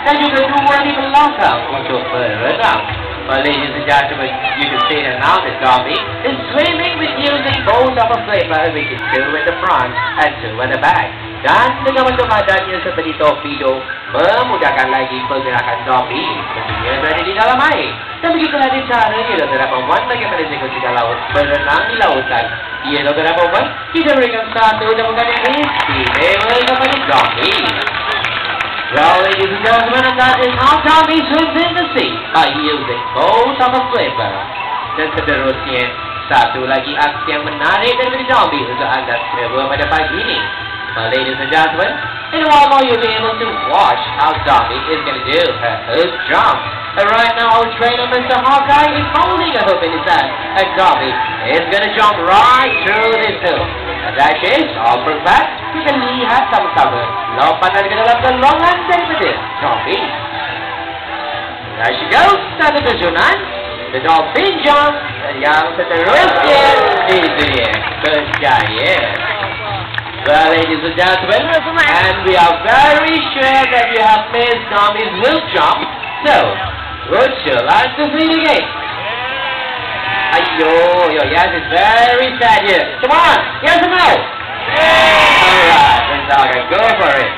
dan juga 2 di belakang untuk berenang. Ladies and gentlemen, you can see that now that Zombie is swimming with using both of a flipper, which is 2 at the front and 2 at the back. Dan dengan keadaannya seperti torpedo, memudahkan lagi pergerakan zombie ketika berada di dalam air. Dan begitulah caranya beberapa wan bagaimana ketika laut berenang di lautan. Ia beberapa wan kita berikan satu temukan yang istimewa kepada zombie. Well, ladies and gentlemen, that is how zombie swims in the sea by using both of a flipper. Dan seterusnya, satu lagi aksi yang menarik dari zombie untuk anda semua pada pagi ini. Ladies and gentlemen, in a while more you'll be able to watch how Zombie is going to do her hook jump. And right now our trainer Mr. Hawkeye is holding a hook in his hand, and Zombie is going to jump right through this hook. And that is all perfect. You can lihat sama-sama lompatan ke dalam gelongan daripada Zombie. There she goes, satu terjunan, the dolphin jump, dan yang seterusnya itu dia, berjaya. Well, ladies and gentlemen, and we are very sure that you have missed Zombie's hook jump. So, would you like to see it again? Yes, it's very sad here. Come on, yes or no? Alright, let's go for it.